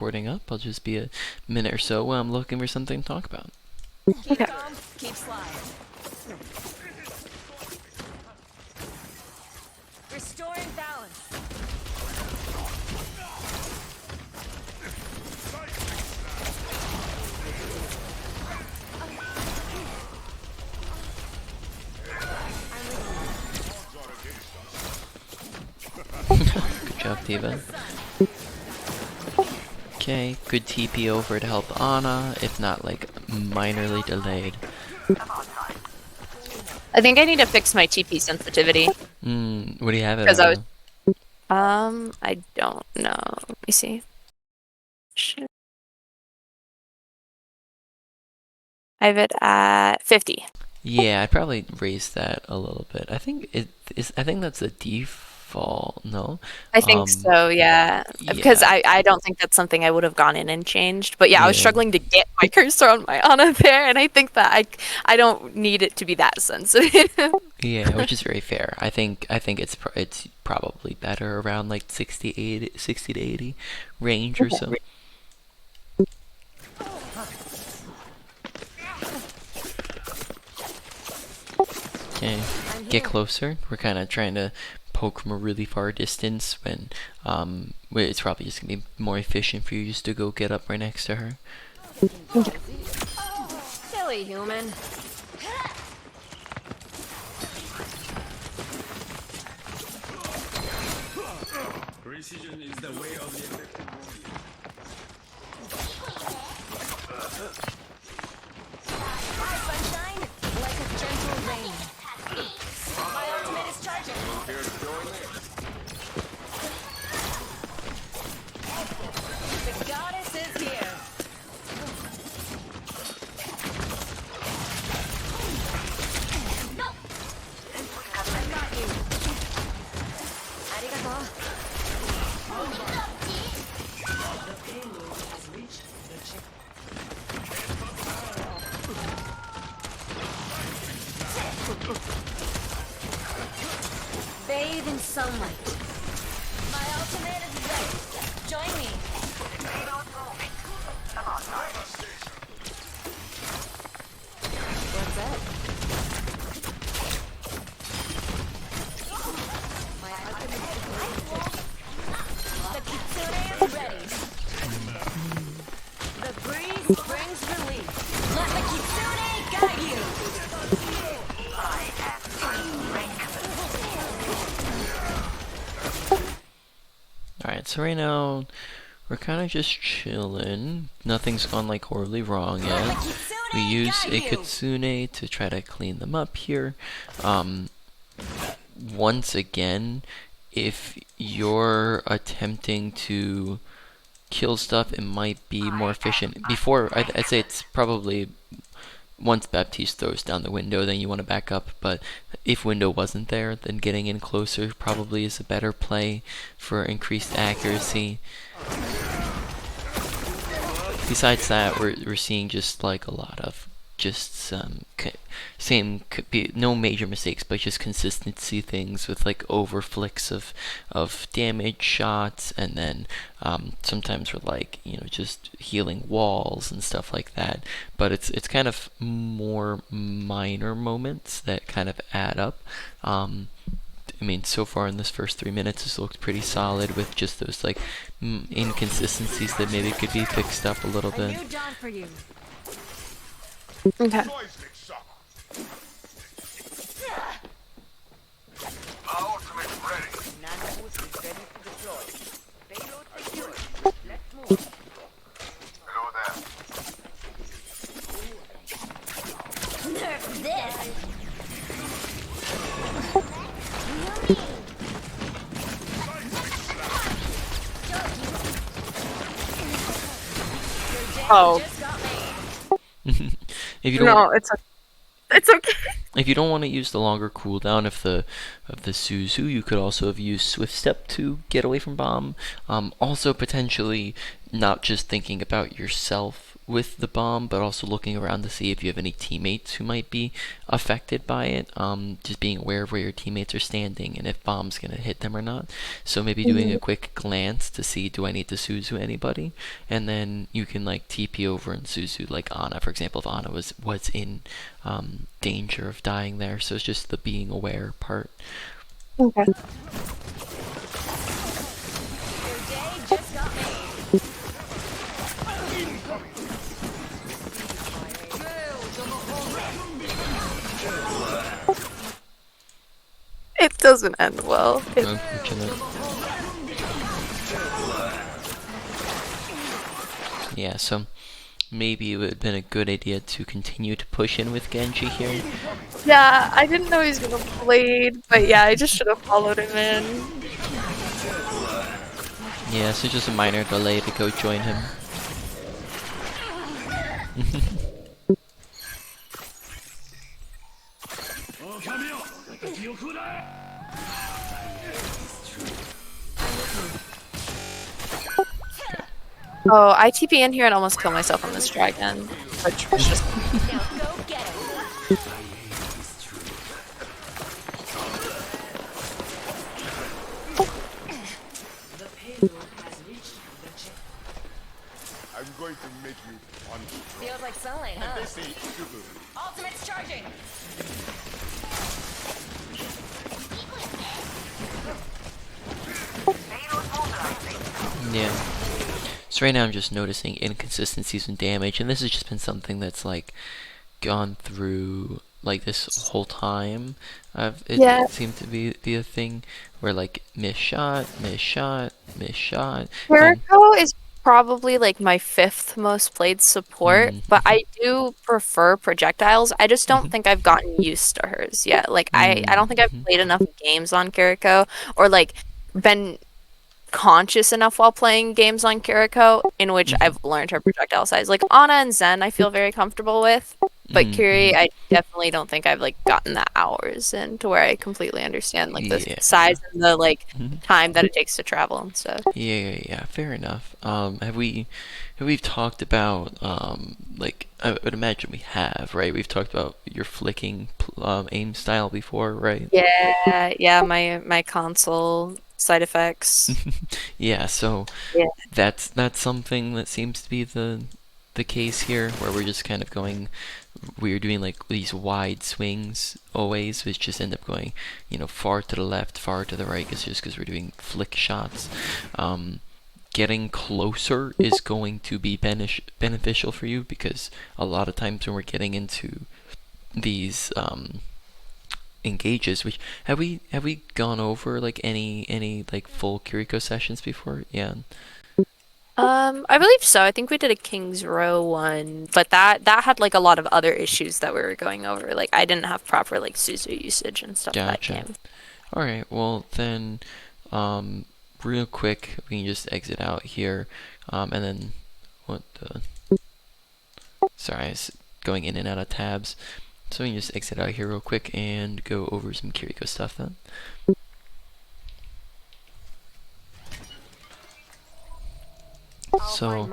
recording up. I'll just be a minute or so while I'm looking for something to talk about. Okay. Keep sliding. Restoring balance. Good job, Diva. Okay, good TP over to help Ana, if not like minorly delayed. I think I need to fix my TP sensitivity. What do you have it Because at? I don't know. Let me see. Shit. I have it at 50. Yeah, I'd probably raise that a little bit. I think I think that's a default, no? I think so, yeah. Because Yeah. I don't think that's something I would have gone in and changed. But yeah, I was Yeah. struggling to get my cursor on my Ana there, and I think that I don't need it to be that sensitive. Yeah, which is very fair. I think it's probably better around like 60 to 80 range or so. Okay, get closer. We're kind of trying to poke from a really far distance when it's probably just gonna be more efficient for you just to go get up right next to her. Silly human. Precision is the way of the effective Hi, sunshine. Like a gentle rain. My ultimate is charging. The goddess is here. I got you. Arigato. Bathe in sunlight. My ultimate is ready. Join me. What's that? My ultimate is ready. The kitsune is ready. The breeze brings relief. Let the kitsune guide you. Alright, so right now we're kind of just chilling. Nothing's gone like horribly wrong yet. We use a kitsune to try to clean them up here. Once again, if you're attempting to kill stuff, it might be more efficient. Before, I'd say it's probably once Baptiste throws down the window, then you want to back up. But if window wasn't there, then getting in closer probably is a better play for increased accuracy. Besides that, we're seeing just like a lot of just some no major mistakes, but just consistency things with like over flicks of damage shots, and then sometimes we're like just healing walls and stuff like that. But it's kind of more minor moments that kind of add up. I mean, so far in this first 3 minutes, this looked pretty solid with just those like inconsistencies that maybe could be fixed up a little bit. New dawn for you. Okay. Nanoboot is ready to deploy. Payload secured. Let's move. Nerf this. Oh. Just got made. If you don't, No, it's okay. if you don't want to use the longer cooldown of the Suzu, you could also have used Swift Step to get away from bomb. Also potentially not just thinking about yourself with the bomb, but also looking around to see if you have any teammates who might be affected by it. Just being aware of where your teammates are standing and if bomb's gonna hit them or not. So maybe doing a quick glance to see, do I need to Suzu anybody? And then you can like TP over and Suzu like Ana, for example, if Ana was in danger of dying there. So it's just the being aware part. Okay. Your day just got made. It doesn't end well. Unfortunate. Yeah, so maybe it would have been a good idea to continue to push in with Genji here. Yeah, I didn't know he was gonna blade, but yeah, I just should have followed him in. Yeah, so just a minor delay to go join him. Oh, I TP in here and almost kill myself on this dragon, which was just Now go get him. I'm going to make you punch. Feels like sunlight, huh? This ain't sugar. Ultimate's charging. Yeah. So right now I'm just noticing inconsistencies in damage, and this has just been something that's like gone through like this whole time. Yeah. It seemed to be a thing where like miss shot, miss shot, miss shot. and- Kiriko is probably like my 5th most played support, Mm. but I do prefer projectiles. I just don't think I've gotten used to hers yet. Like I don't think I've played enough games on Kiriko or like been conscious enough while playing games on Kiriko in which I've learned her projectile size. Like Ana and Zen I feel very comfortable with, but Kiri I definitely don't think I've like gotten the hours in to where I completely understand like the Yeah. size and the like time that it takes to travel and stuff. Yeah, fair enough. Have we talked about like I would imagine we have, right? We've talked about your flicking aim style before, right? Yeah, my console side effects. Yeah, so Yeah. that's something that seems to be the case here, where we're just kind of we're doing like these wide swings always, which just end up going, far to the left, far to the right, because we're doing flick shots. Getting closer is going to be beneficial for you, because a lot of times when we're getting into these engages, which have we gone over like any like full Kiriko sessions before? Yeah. I believe so. I think we did a King's Row one, but that had like a lot of other issues that we were going over. Like I didn't have proper like Suzu usage and stuff that Gotcha. game. All right. Well then, real quick, we can just exit out here, and then what the? Sorry, I was going in and out of tabs. So we can just exit out here real quick and go over some Kiriko stuff then. So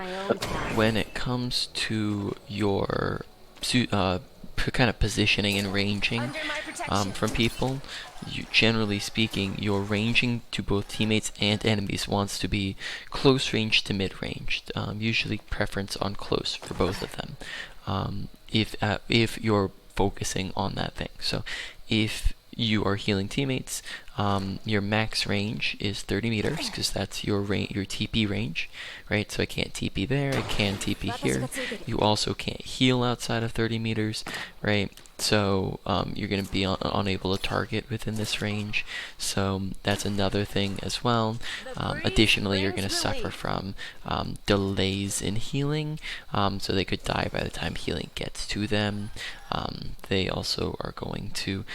when it comes to your kind of positioning and ranging Under my protection. from people, generally speaking, your ranging to both teammates and enemies wants to be close range to mid range. Usually preference on close for both of them. If you're focusing on that thing. So if you are healing teammates, your max range is 30 meters, because that's your TP range, right? So I can't TP there, I can TP here. You also can't heal outside of 30 meters, right? So you're going to be unable to target within this range. So that's another thing as well. Additionally, you're going to suffer from delays in healing, so they could die by the time healing gets to them. They also are going to,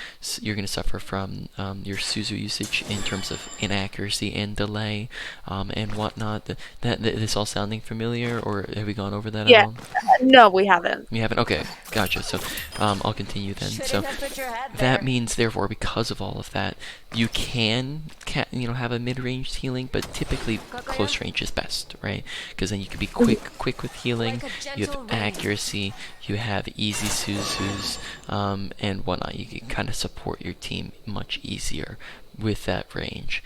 you're going to suffer from your Suzu Suzu usage in terms of inaccuracy and delay, and whatnot. This all sounding familiar, or have we gone over that at Yeah. all? No, we haven't. You haven't? Okay, gotcha. So, I'll continue then. So, Shouldn't have put your head that there. means, therefore, because of all of that, you can have a mid-range healing, but typically close range is best, right? Because then you can be quick with healing. Like a You have gentle rain. accuracy. You have easy Suzus, and whatnot. You can kind of support your team much easier with that range.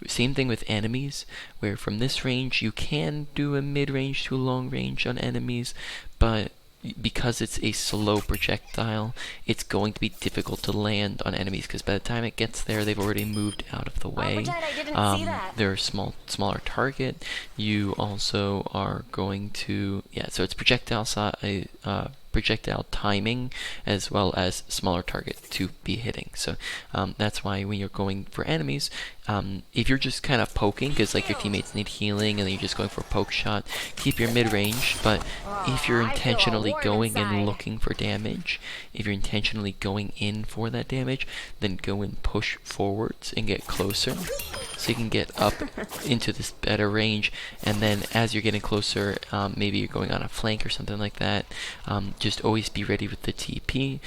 Same thing with enemies, where from this range you can do a mid-range to a long range on enemies, but because it's a slow projectile, it's going to be difficult to land on enemies, because by the time it gets there, they've already moved out of the way. pretend I didn't see that. They're a smaller target. You also are going to, so it's projectile timing as well as smaller target to be hitting. So that's why when you're going for enemies, if you're just kind of poking because like your teammates need healing and then you're just going for a poke shot, keep your mid-range. But if you're intentionally going and looking for damage, if you're intentionally going in for that damage, then go and push forwards and get closer so you can get up into this better range. And then as you're getting closer, maybe you're going on a flank or something like that, just always be ready with the TP.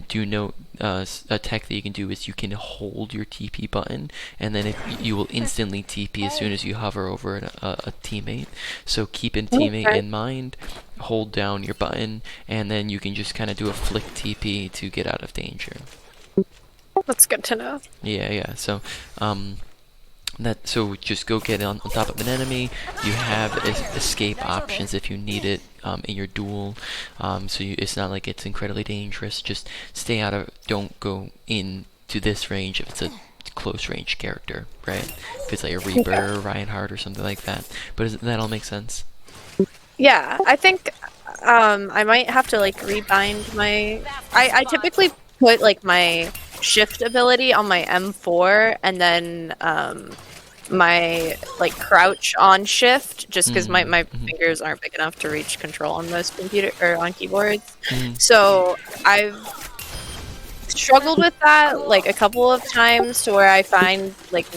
Do note a tech that you can do is you can hold your TP button, and then you will instantly TP as soon as you hover over a teammate. So keep a teammate in mind, hold down your button, and then you can just kind of do a flick TP to get out of danger. That's good to know. Yeah. So so just go get on top of an enemy. You have escape options if you need it in your duel. It's not like it's incredibly dangerous. Just stay out of. Don't go into this range if it's a close range character, right? If it's like a Reaper or Reinhardt or something like that. But does that all make sense? Yeah, I think I might have to like rebind my. I typically put like my shift ability on my M4 and then my like crouch on shift just because my fingers aren't big enough to reach control on most computer or on keyboards. So I've struggled with that like a couple of times to where I find like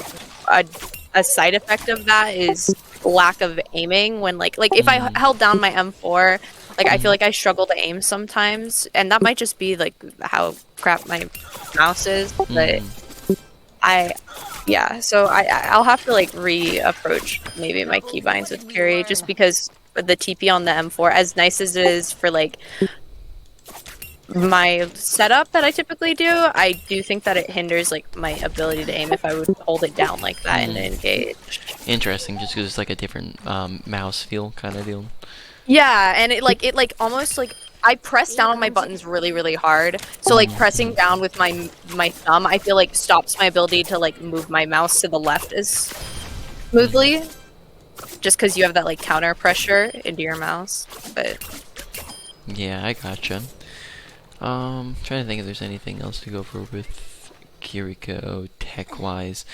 a side effect of that is lack of aiming when like if I held down my M4, like I feel like I struggle to aim sometimes, and that might just be like how crap my mouse is, but so I'll have to like reapproach maybe my keybinds with Curie just because the TP on the M4, as nice as it is for like my setup that I typically do, I do think that it hinders like my ability to aim if I would hold it down like that and engage. Interesting, just because it's like a different mouse feel kind of deal. Yeah, and it almost like I press down on my buttons really, really hard. So like pressing down with my thumb, I feel like stops my ability to like move my mouse to the left as smoothly, just because you have that like counter pressure into your mouse. But yeah, I gotcha. Trying to think if there's anything else to go over with Kiriko tech-wise.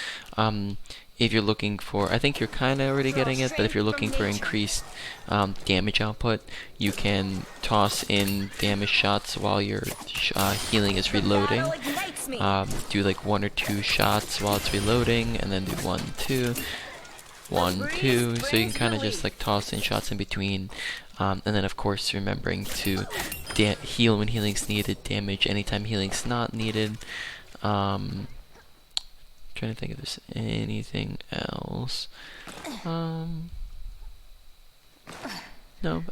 If you're looking for, I think you're kind of already getting it, but if you're looking for increased damage output, you can toss in damage shots while your healing is reloading. Do like 1 or 2 shots while it's reloading, and then do 1, 2, 1, 2. So you can kind of just like toss in shots in between. And then of course remembering to heal when healing's needed, damage anytime healing's not needed. Trying to think if there's anything else. No,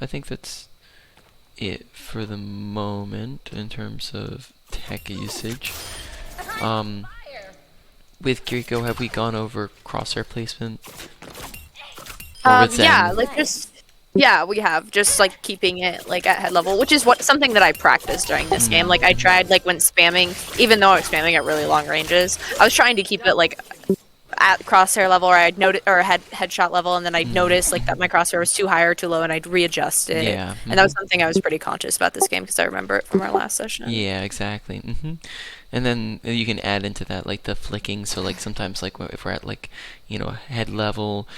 I think that's it for the moment in terms of tech usage. With Kiriko, have we gone over crosshair placement? Or with yeah, Zen? like just we have just like keeping it like at head level, which is something that I practiced during this game. Like I tried like when spamming, even though I was spamming at really long ranges, I was trying to keep it like at crosshair level, or I'd notice or headshot level, and then I'd notice like that my crosshair was too high or too low, and I'd readjust it. Yeah. And that was something I was pretty conscious about this game because I remember it from our last session. Yeah, exactly. And then you can add into that like the flicking. So like sometimes like if we're at like head level,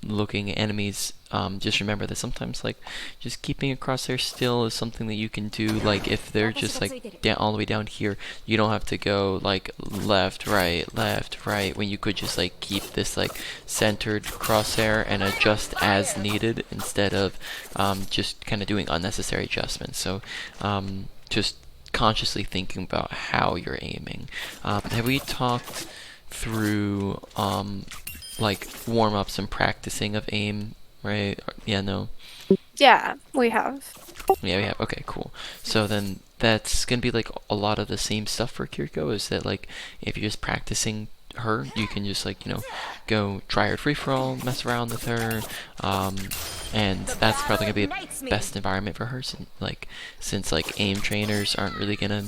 looking at enemies, just remember that sometimes like just keeping a crosshair still is something that you can do. Like if they're just like down all the way down here, you don't have to go like left, right, when you could just like keep this like centered crosshair and adjust as needed instead of just kind of doing unnecessary adjustments. So just consciously thinking about how you're aiming. Have we talked through like warm-ups and practicing of aim, right? Yeah, no. Yeah, we have. Yeah, we have. Okay, cool. So then that's gonna be like a lot of the same stuff for Kiriko. Is that like if you're just practicing her, you can just like go try her free for all, mess around with her, and that's probably gonna be the best environment for her. Since like aim trainers aren't really gonna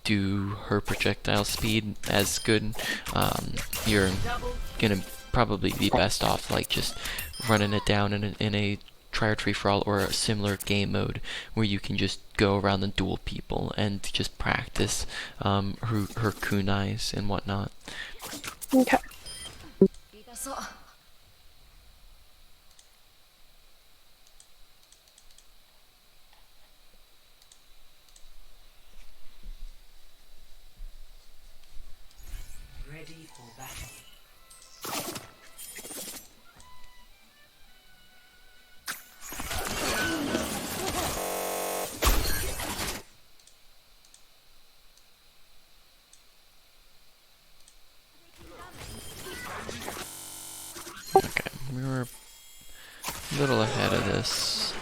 do her projectile speed as good, you're gonna probably be best off like just running it down in a try free for all or a similar game mode where you can just go around and duel people and just practice her kunais and whatnot. Okay. Ready for battle. Okay, we were a little ahead of this.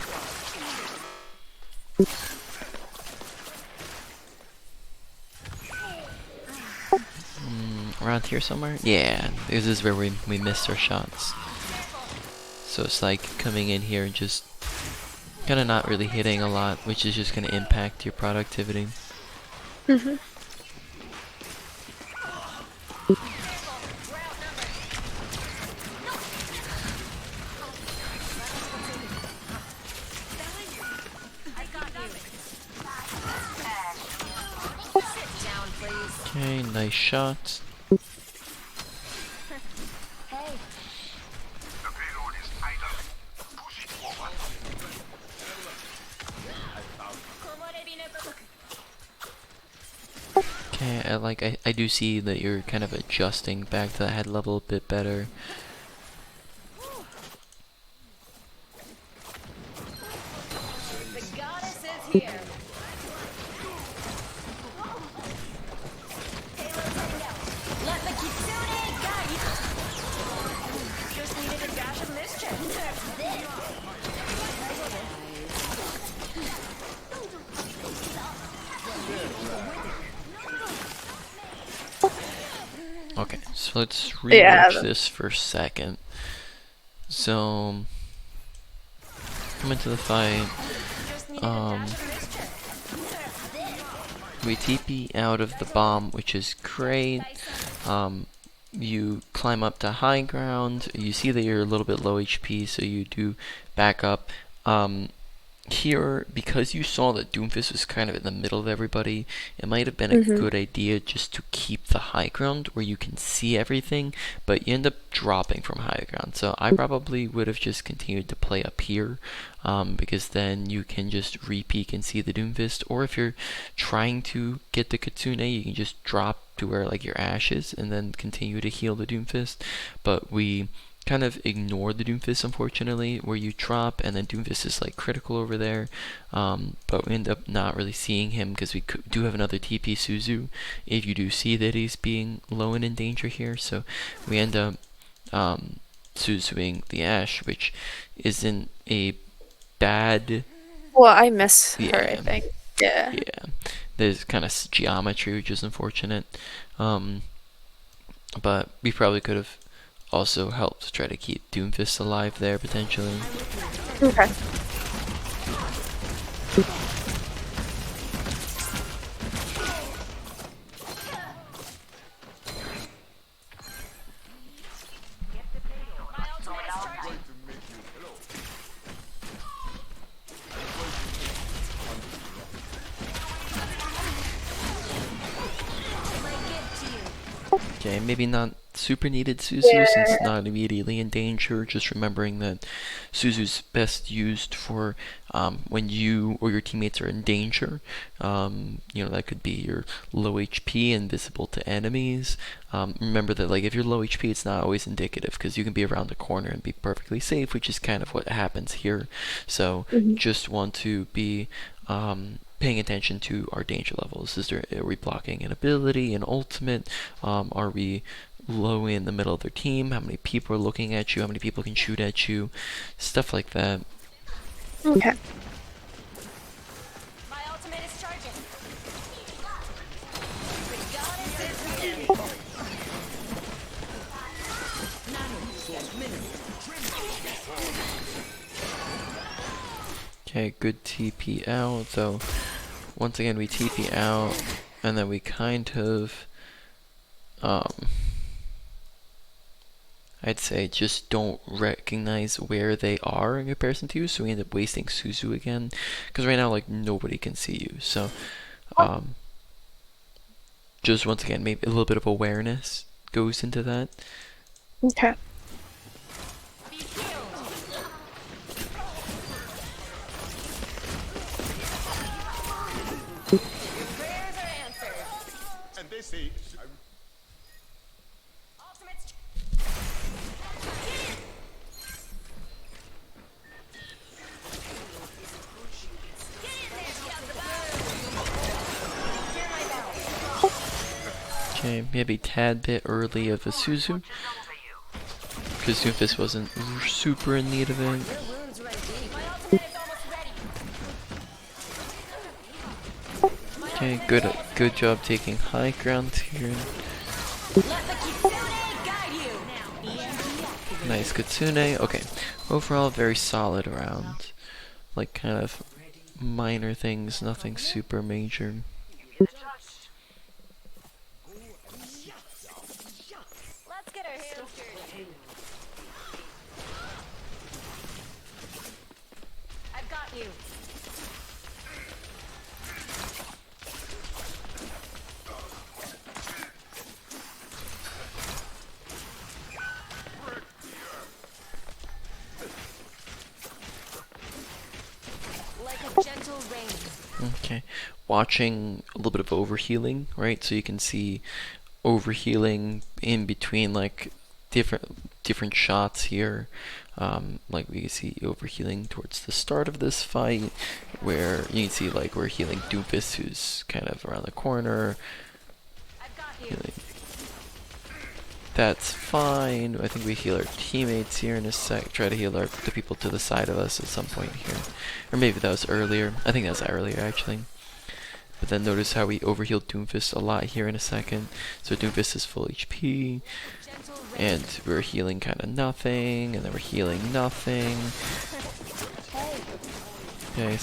Around here somewhere? Yeah, this is where we missed our shots. So it's like coming in here and just kind of not really hitting a lot, which is just going to impact your productivity. Mhm. Okay, nice shot. Okay, I do see that you're kind of adjusting back to that head level a bit better. The goddess is here. Let the kitsune guide you. Just needed a dash of mischief. Okay, so let's rewatch this for a second. So, come into the fight. We TP out of the bomb, which is great. You climb up to high ground. You see that you're a little bit low HP, so you do back up. Here, because you saw that Doomfist was kind of in the middle of everybody, it might have been a good idea just to keep the high ground where you can see everything, but you end up dropping from high ground. So I probably would have just continued to play up here, because then you can just re-peek and see the Doomfist, or if you're trying to get the Kitsune, you can just drop to where like your ash is and then continue to heal the Doomfist. But we kind of ignore the Doomfist, unfortunately, where you drop and then Doomfist is like critical over there, but we end up not really seeing him because we do have another TP Suzu if you do see that he's being low and in danger here. So we end up Suzuing the Ash, which isn't a bad... Well, I miss her, I think. Yeah. Yeah, there's kind of geometry, which is unfortunate, but we probably could have also helped try to keep Doomfist alive there, potentially. Okay. Okay, maybe not super needed Suzu since not immediately in danger. Just remembering that Suzu's best used for when you or your teammates are in danger. That could be you're low HP and visible to enemies. Remember that like if you're low HP, it's not always indicative because you can be around the corner and be perfectly safe, which is kind of what happens here. So just want to be paying attention to our danger levels. Are we blocking an ability, an ultimate? Are we low in the middle of their team? How many people are looking at you? How many people can shoot at you? Stuff like that. Okay. My ultimate is charging. Okay, good TP out, though. Once again, we TP out, and then we kind of, I'd say just don't recognize where they are in comparison to you, so we end up wasting Suzu again, because right now, like, nobody can see you, so, just once again, maybe a little bit of awareness goes into that. Okay. Prayers are answered. And they say, Ultimate's Okay, maybe a tad bit early of a Suzu, because Doomfist wasn't super in need of it. My ultimate is almost ready. Okay, good job taking high ground here. Let the Kitsune guide you. Nice Kitsune. Okay, overall very solid round. Like kind of minor things, nothing super major. Let's get our hands dirty. I've got you. Like a gentle rain. Okay, watching a little bit of overhealing, right? So you can see overhealing in between like different shots here. Like we can see overhealing towards the start of this fight, where you can see like we're healing Doofus, who's kind of around the corner. I've got you. Healing. That's fine. I think we heal our teammates here in a sec. Try to heal the people to the side of us at some point here. Or maybe that was earlier. I think that was earlier actually. But then notice how we overhealed Doomfist a lot here in a second. So Doomfist is full HP. Gentle rain. And we're healing kind of nothing. And then we're healing nothing. Okay.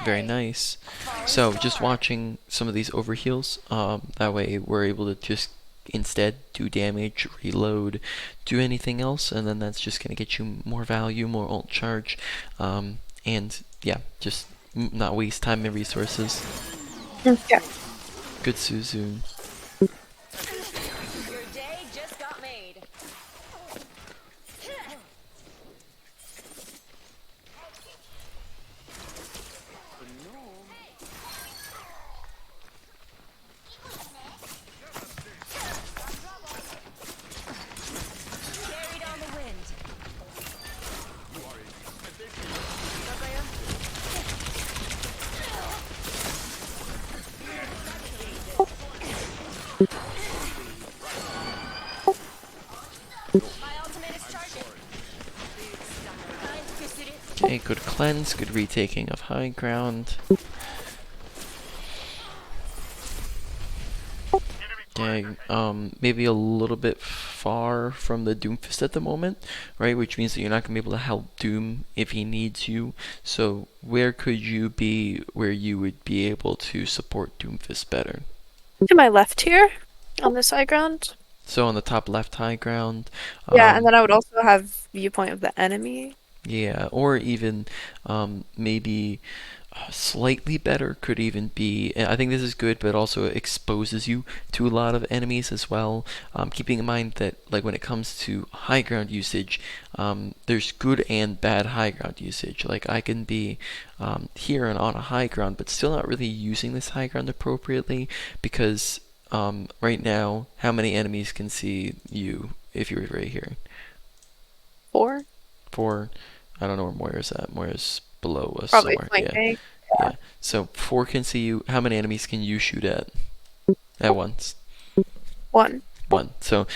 Very nice. So just watching some of these overheals. That way we're able to just instead do damage, reload, do anything else, and then that's just gonna get you more value, more ult charge, and yeah, just not waste time and resources. Okay. Good Suzu. Your day just got made. Carried on the wind. My ultimate is charging. Okay, good cleanse, good retaking of high ground. Okay, maybe a little bit far from the Doomfist at the moment, right? Which means that you're not gonna be able to help Doom if he needs you. So where could you be where you would be able to support Doomfist better? To my left here, on this high ground. So on the top left high ground. Yeah, and then I would also have viewpoint of the enemy. Yeah, or even maybe Slightly better could even be, I think this is good, but also exposes you to a lot of enemies as well. Keeping in mind that like when it comes to high ground usage, there's good and bad high ground usage. Like I can be here and on a high ground, but still not really using this high ground appropriately because right now, how many enemies can see you if you're right here? 4? Four. I don't know where Moira's at. Moira's below us Probably somewhere. Yeah. flanking. Yeah. So four can see you. How many enemies can you shoot at once? 1. One. So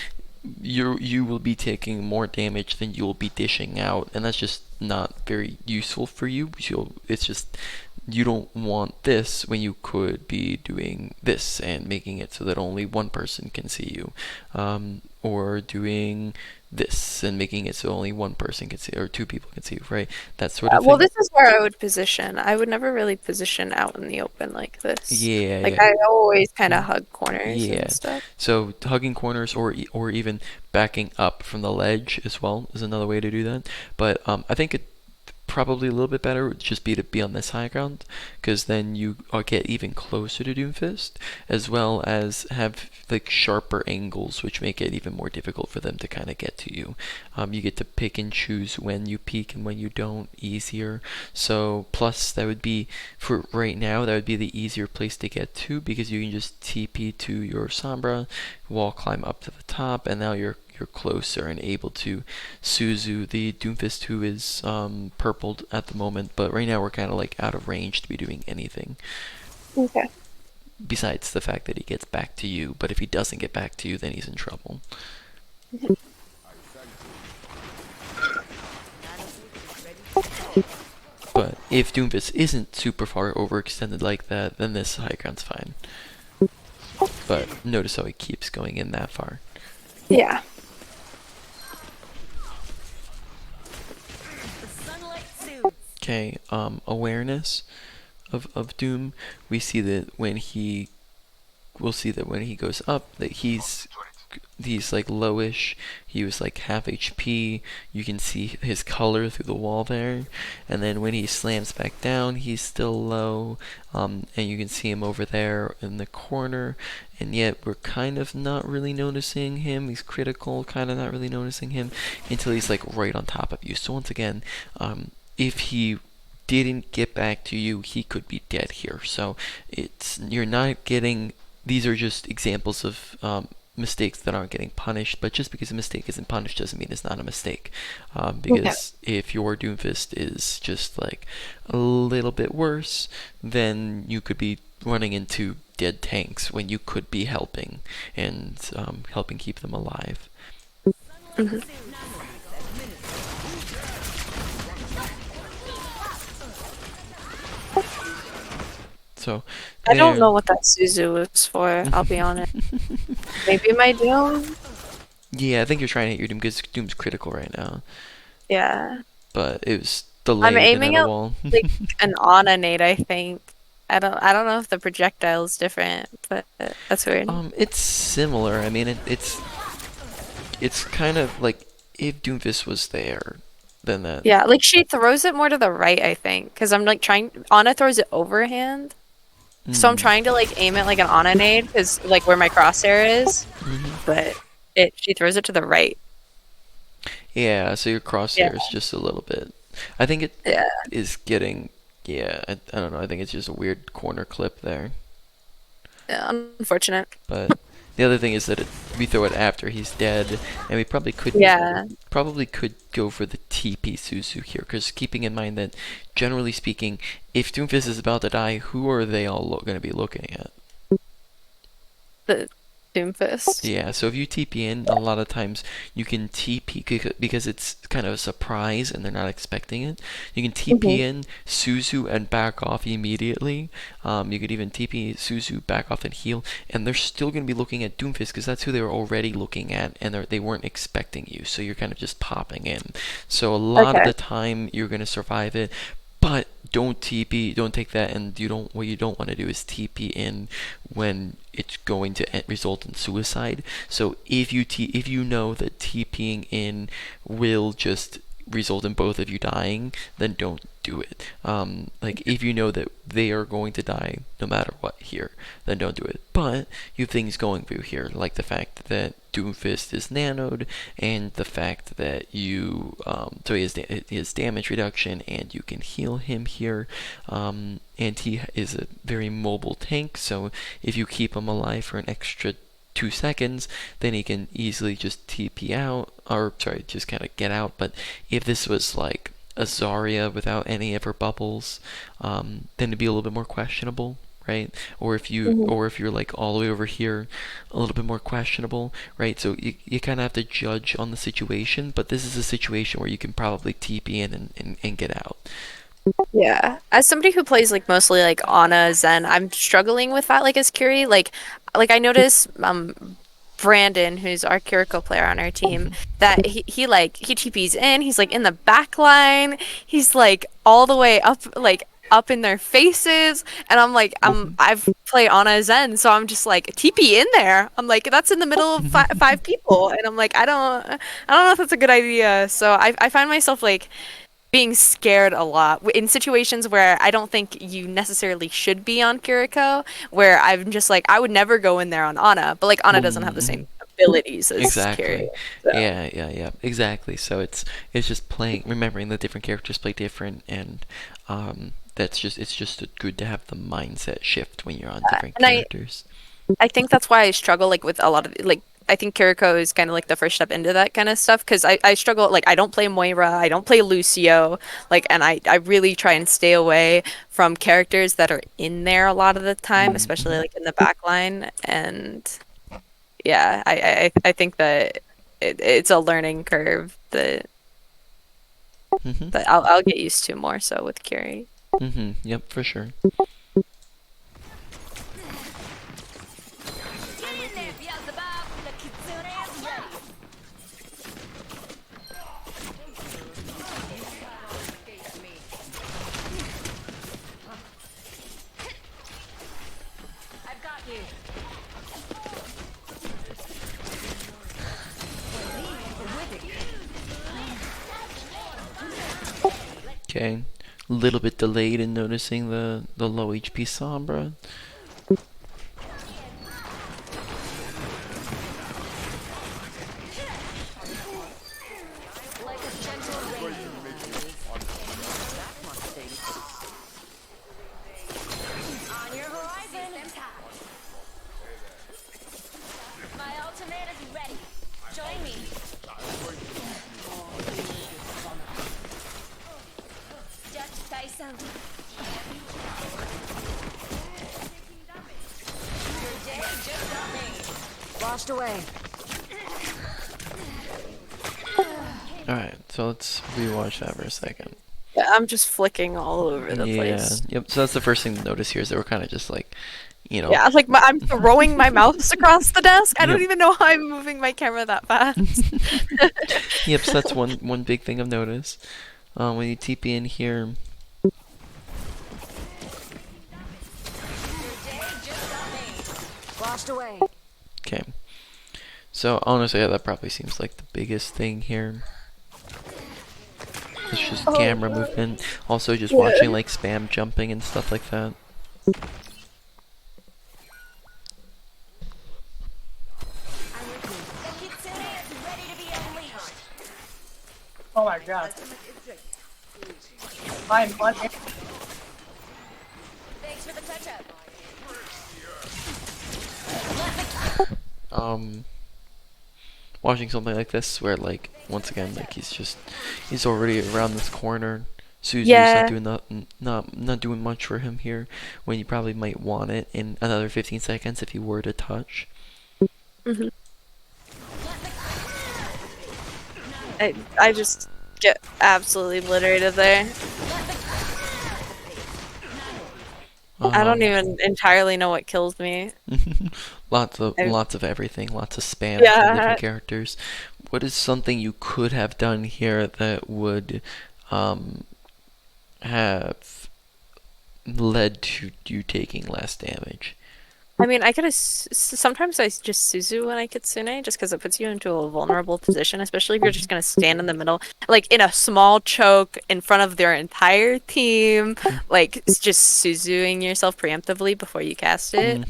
you will be taking more damage than you'll be dishing out, and that's just not very useful for you. It's just you don't want this when you could be doing this and making it so that only one person can see you, or doing this and making it so only one person can see or two people can see you, right? That sort of Well, thing. this is where I would position. I would never really position out in the open like this. Yeah, Like yeah. I always kind of hug corners Yeah. and stuff. So hugging corners or even backing up from the ledge as well is another way to do that. But I think it probably a little bit better would just be to be on this high ground, because then you get even closer to Doomfist, as well as have like sharper angles, which make it even more difficult for them to kind of get to you. You get to pick and choose when you peek and when you don't easier. So plus that would be, for right now, that would be the easier place to get to, because you can just TP to your Sombra, wall climb up to the top, and now you're closer and able to Suzu the Doomfist, who is purpled at the moment, but right now we're kind of like out of range to be doing anything. Okay. Besides the fact that he gets back to you, but if he doesn't get back to you, then he's in trouble. But if Doomfist isn't super far overextended like that, then this high ground's fine. But notice how he keeps going in that far. Yeah. Okay, awareness of Doom. We'll see that when he goes up, that he's like lowish. He was like half HP. You can see his color through the wall there. And then when he slams back down, he's still low. And you can see him over there in the corner. And yet we're kind of not really noticing him. He's critical, kind of not really noticing him until he's like right on top of you. So once again, if he didn't get back to you, he could be dead here. So you're not getting. These are just examples of mistakes that aren't getting punished, but just because a mistake isn't punished doesn't mean it's not a mistake. Because if your Doomfist is just like a little bit worse, then you could be running into dead tanks when you could be helping and helping keep them alive. So I don't there. know what that Suzu was for, I'll be honest. Maybe my Doom? Yeah, I think you're trying to hit your Doom because Doom's critical right now. Yeah. But it was delayed I'm aiming and at at a wall. like an Ana nade, I think. I don't know if the projectile is different, but that's weird. It's similar. I mean, it's kind of like if Doomfist was there, then that. Yeah, like she throws it more to the right, I think, because I'm like Ana throws it overhand. So I'm trying to like aim it like an Ana nade, because like where my crosshair is, but she throws it to the right. Yeah, so your crosshair is just a little bit. I think it is getting. Yeah, I don't know. I think it's just a weird corner clip there. Yeah, unfortunate. But the other thing is that we throw it after he's dead, and we probably could go for the TP Suzu here, because keeping in mind that generally speaking, if Doomfist is about to die, who are they all going to be looking at? The Doomfist. Yeah, so if you TP in, a lot of times you can TP, because it's kind of a surprise and they're not expecting it. You can TP in Suzu and back off immediately. You could even TP Suzu, back off and heal, and they're still going to be looking at Doomfist because that's who they were already looking at, and they weren't expecting you. So you're kind of just popping in. So a lot of the time you're going to survive it. But don't TP, don't take that, and what you don't want to do is TP in when it's going to result in suicide. So if you know that TPing in will just result in both of you dying, then don't do it. Like if you know that they are going to die no matter what here, then don't do it. But you have things going for you here, like the fact that Doomfist is nanoed, and the fact that you so he has damage reduction, and you can heal him here. And he is a very mobile tank, so if you keep him alive for an extra 2 seconds, then he can easily just TP out, or sorry, just kind of get out. But if this was like a Zarya without any of her bubbles, then it'd be a little bit more questionable, right? Or if you're like all the way over here, a little bit more questionable, right? So you kind of have to judge on the situation, but this is a situation where you can probably TP in and get out. Yeah, as somebody who plays like mostly like Ana Zen, I'm struggling with that like as Curie. Like I notice Brandon, who's our Kiriko player on our team, that he TP's in, he's like in the back line, he's like all the way up in their faces, and I'm like I've played Ana Zen, so I'm just like TP in there. I'm like that's in the middle of five people, and I'm like I don't know if that's a good idea. So I find myself like being scared a lot in situations where I don't think you necessarily should be on Kiriko, where I'm just like, I would never go in there on Ana, but like Ana doesn't have the same abilities as Exactly. Kiri. So. Yeah. Exactly. So it's just remembering that different characters play different, and it's just good to have the mindset shift when you're on different characters. I think that's why I struggle like with a lot of like. I think Kiriko is kind of like the first step into that kind of stuff, because I struggle, like I don't play Moira, I don't play Lucio, like, and I really try and stay away from characters that are in there a lot of the time, especially like in the back line. And yeah, I think that it's a learning curve that I'll get used to more so with Kiri. Yep, for sure. Okay, a little bit delayed in noticing the low HP Sombra. Washed away. Alright, so let's rewatch that for a second. Yeah, I'm just flicking all over the place. Yep, so that's the first thing to notice here, is that we're kind of just like, you know. Yeah, like I'm throwing my mouse across the desk. I don't even know how I'm moving my camera that fast. Yep, so that's one big thing I've noticed. When you TP in here. Washed away. Okay. So honestly, that probably seems like the biggest thing here. It's just camera movement. Also just watching like spam jumping and stuff like that. Oh my god. I'm on. Thanks for the touch up. Watching something like this where like once again like he's already around this corner. Suzu's not doing much for him here, when you probably might want it in another 15 seconds if you were to touch. I just get absolutely obliterated there. I don't even entirely know what kills me. Lots of everything, lots of spam from different characters. What is something you could have done here that would have led to you taking less damage? I mean, I could sometimes I just Suzu when I Kitsune just because it puts you into a vulnerable position, especially if you're just gonna stand in the middle, like in a small choke in front of their entire team, like it's just Suzuing yourself preemptively before you cast it.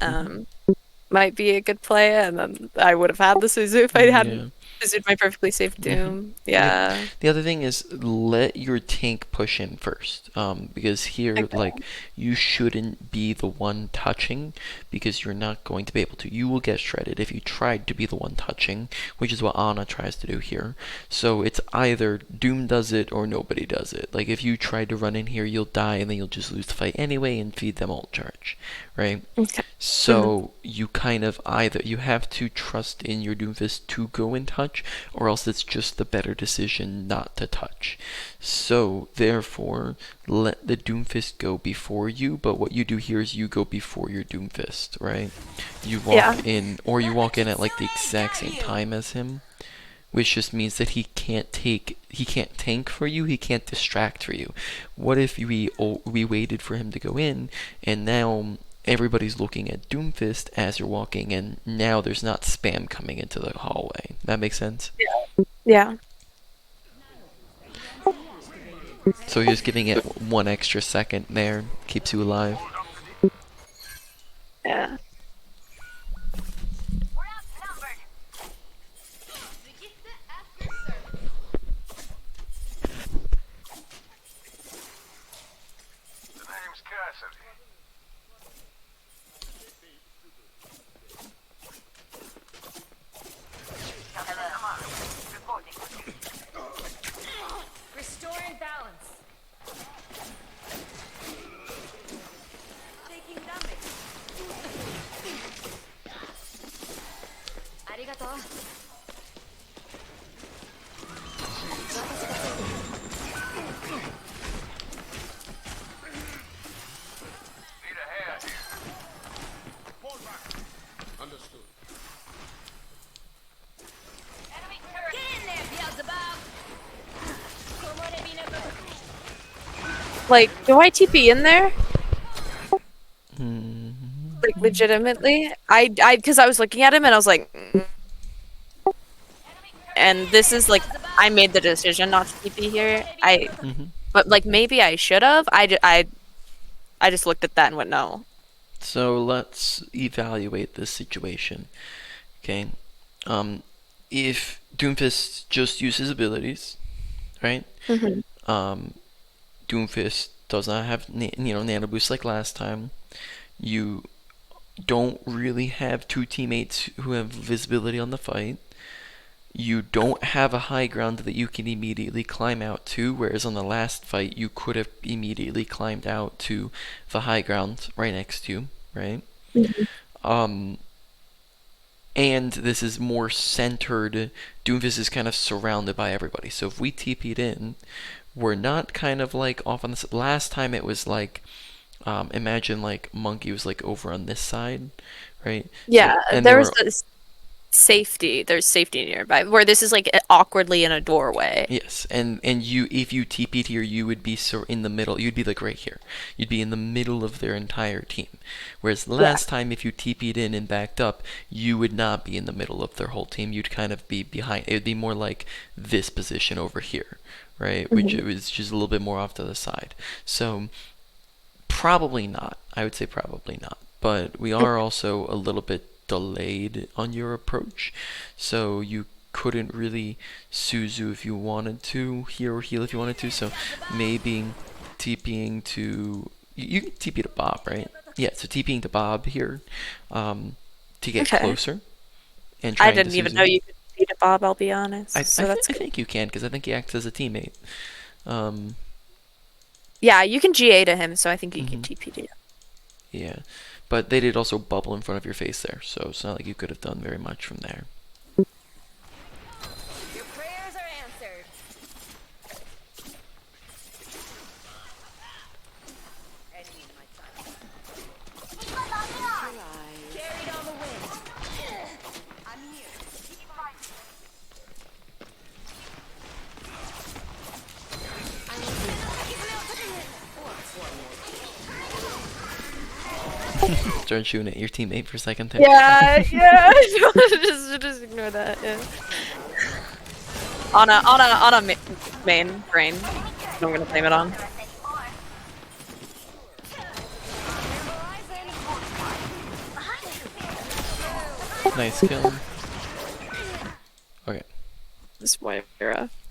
Might be a good play, and then I would have had the Suzu if I hadn't Yeah. Suzu'd my perfectly safe Doom. Yep. Yeah. The other thing is let your tank push in first, because here, Okay. like, you shouldn't be the one touching, because you're not going to be able to. You will get shredded if you tried to be the one touching, which is what Ana tries to do here. So it's either Doom does it or nobody does it. Like, if you try to run in here, you'll die, and then you'll just lose the fight anyway and feed them ult charge, right? Okay. So you kind of either you have to trust in your Doomfist to go and touch, or else it's just the better decision not to touch. So therefore, let the Doomfist go before you. But what you do here is you go before your Doomfist, right? You walk in, or you walk in at like the exact same time as him, which just means that he can't tank for you, he can't distract for you. What if we waited for him to go in, and now everybody's looking at Doomfist as you're walking, and now there's not spam coming into the hallway. That makes sense? Yeah. So just giving it 1 extra second there keeps you alive. Yeah. Restoring balance. Taking damage. Arigato. Understood. Get in there, Beelzebub. Like, do I TP in there? Hmm. Like, legitimately? Because I was looking at him and I was like, and this is like, I made the decision not to TP here. But like, maybe I should have. I just looked at that and went, no. So let's evaluate this situation. Okay. If Doomfist just uses abilities, right? Doomfist does not have nano boost like last time. You don't really have two teammates who have visibility on the fight. You don't have a high ground that you can immediately climb out to, whereas on the last fight you could have immediately climbed out to the high ground right next to you, right? And this is more centered. Doomfist is kind of surrounded by everybody. So if we TP'd in, we're not kind of like off on this. Last time it was like, imagine like Monkey was like over on this side, right? Yeah, So, and there was this safety. There's safety nearby, where this is like awkwardly in a doorway. Yes, and you, if you TP'd here, you would be in the middle. You'd be like right here. You'd be in the middle of their entire team. Whereas last time, if you TP'd in and backed up, you would not be in the middle of their whole team. You'd kind of be behind. It would be more like this position over here, right? Which it was just a little bit more off to the side. So probably not. I would say probably not. But we are also a little bit delayed on your approach, so you couldn't really Suzu if you wanted to here, or heal if you wanted to. So maybe TPing to you can TP to Bob, right? Yeah, so TPing to Bob here to get closer and trying I didn't to even Suzu. know you could beat a Bob. I'll be honest. I That's good. think you can, because I think he acts as a teammate. Yeah, you can GA to him, so I think you can TP to him. Yeah, but they did also bubble in front of your face there, so it's not like you could have done very much from there. Your prayers are answered. Enemy in my sight. Carried on the wind. I'm here. Keep fighting. Start shooting at your teammate for a second there. Yeah. just ignore that. Yeah. On a main brain. I'm gonna blame it on. Nice kill. Okay, This Moira.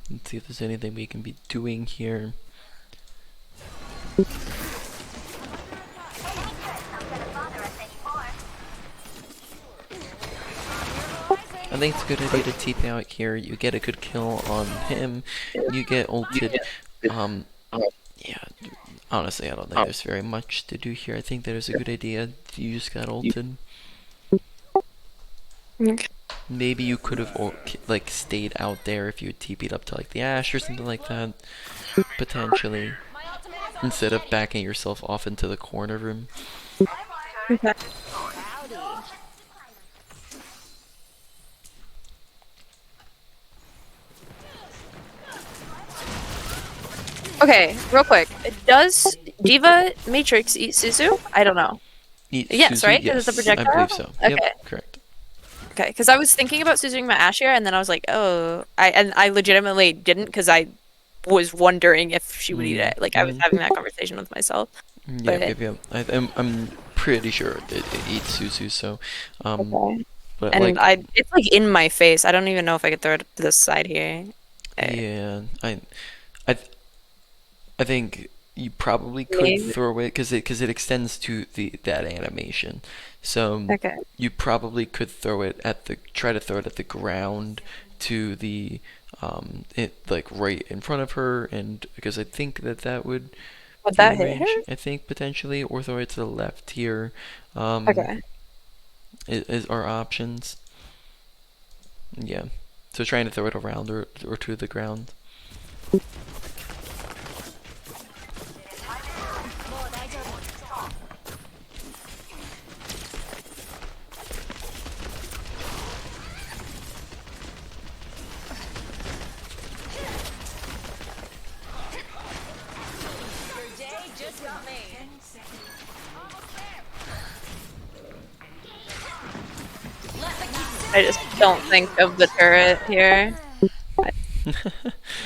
let's see if there's anything we can be doing here. I think it's a good idea to TP out here. You get a good kill on him. You get ulted. Yeah. Honestly, I don't think there's very much to do here. I think that is a good idea. You just got ulted. Okay. Maybe you could have like stayed out there if you had TP'd up to like the Ash or something like that, potentially, instead of backing yourself off into the corner room. Okay. Okay, real quick. Does Diva Matrix eat Suzu? I don't know. Yes, Suzu, right? 'Cause Yes, it's a projectile? I believe so. Okay. Yep, correct. Okay, because I was thinking about Suzuing my Ashier, and then I was like, oh, I legitimately didn't because I was wondering if she would eat it. Like I was having that conversation with myself. Yeah. I'm pretty sure it eats Suzu. So, Okay. but And like, it's like in my face. I don't even know if I could throw it to this side here. yeah, I think you probably could Maybe. throw it because it extends to that animation. So Okay. you probably could try to throw it at the ground to the it like right in front of her, and because I think that would Would be that in hit range, her? I think potentially, or throw it to the left here. Okay. Is our options. Yeah. So trying to throw it around or to the ground. I just don't think of the turret here.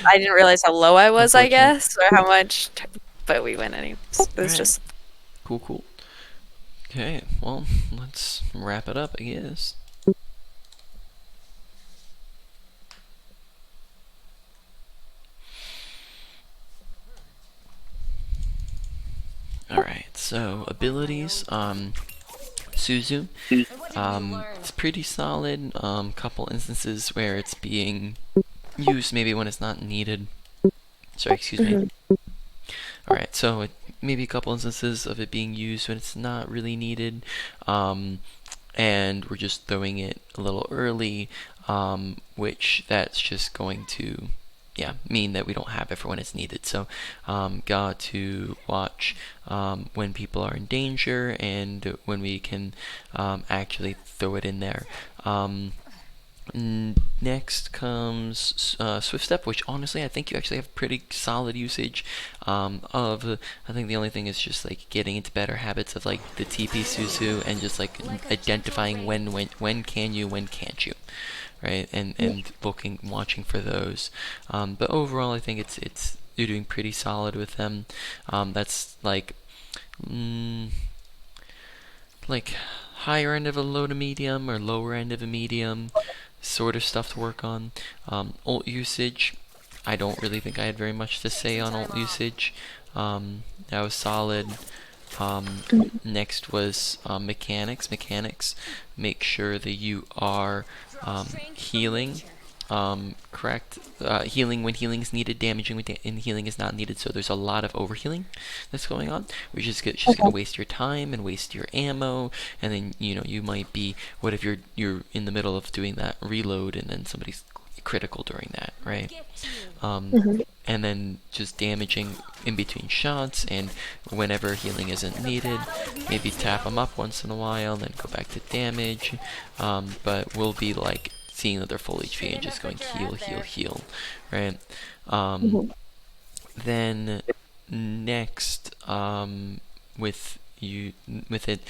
I didn't realize how low I was, I guess, or how much. But we win anyways. It was Alright. just. Cool. Okay, well, let's wrap it up, I guess. Alright, so abilities, Suzu, it's pretty solid, couple instances where it's being used maybe when it's not needed. Sorry, excuse me. Alright, so maybe a couple instances of it being used when it's not really needed, and we're just throwing it a little early, which that's just going to mean that we don't have it for when it's needed. So got to watch when people are in danger and when we can actually throw it in there. Next comes Swift Step, which honestly I think you actually have pretty solid usage of. I think the only thing is just like getting into better habits of like the TP Suzu and just like identifying when can you, when can't you, right? And watching for those. But overall, I think it's you're doing pretty solid with them. That's like higher end of a low to medium or lower end of a medium sort of stuff to work on. Ult usage, I don't really think I had very much to say on ult usage. That was solid. Next was mechanics. Make sure that you are healing correct. Healing when healing is needed, damaging when healing is not needed. So there's a lot of overhealing that's going on, which is just gonna waste your time and waste your ammo. And then you might be, what if you're in the middle of doing that reload and then somebody's critical during that, right? And then just damaging in between shots, and whenever healing isn't needed, maybe tap them up once in a while, and then go back to damage. But we'll be like seeing that they're full HP and just going heal, right? Then next, with you with it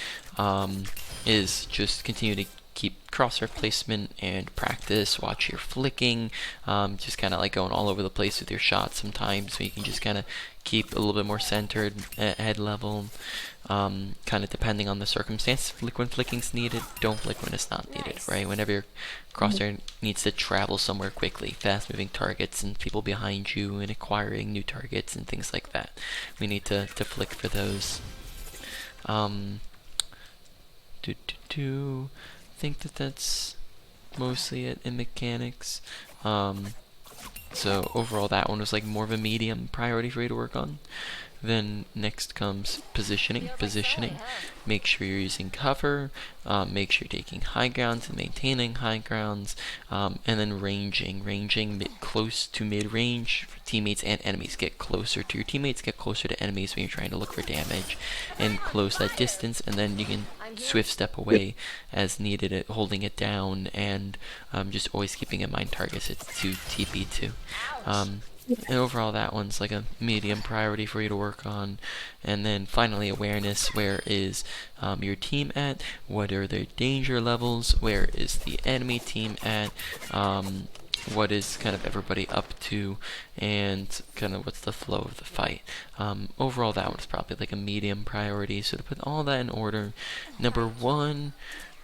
is just continue to keep crosshair placement and practice. Watch your flicking, just kind of like going all over the place with your shots sometimes, so you can just kind of keep a little bit more centered at head level. Kind of depending on the circumstance, flick when flicking's needed, don't flick when it's not needed, right? Whenever your crosshair needs to travel somewhere quickly, fast moving targets and people behind you and acquiring new targets and things like that, we need to flick for those. I think that's mostly it in mechanics. So overall that one was like more of a medium priority for you to work on. Then next comes positioning. Make sure you're using cover, make sure you're taking high grounds and maintaining high grounds, and then ranging close to mid-range for teammates and enemies. Get closer to your teammates, get closer to enemies when you're trying to look for damage, and close that distance, and then you can swift step away as needed, holding it down, and just always keeping in mind targets it's to TP to. And overall that one's like a medium priority for you to work on. And then finally awareness. Where is your team at? What are their danger levels? Where is the enemy team at? What is kind of everybody up to, and kind of what's the flow of the fight. Overall that one's probably like a medium priority. So to put all that in order, number one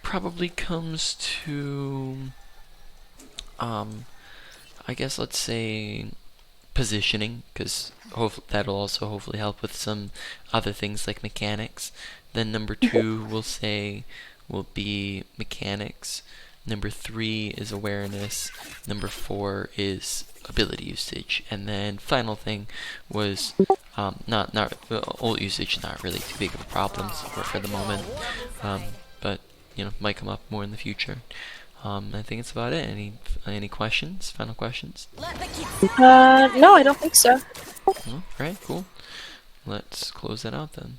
probably comes to I guess let's say positioning, because that'll also hopefully help with some other things like mechanics. Then number two will be mechanics. Number three is awareness. Number four is ability usage. And then final thing was not ult usage. Not really too big of a problem for the moment, but might come up more in the future. I think it's about it. Any questions? Final questions? No, I don't think so. Alright, cool. Let's close that out then.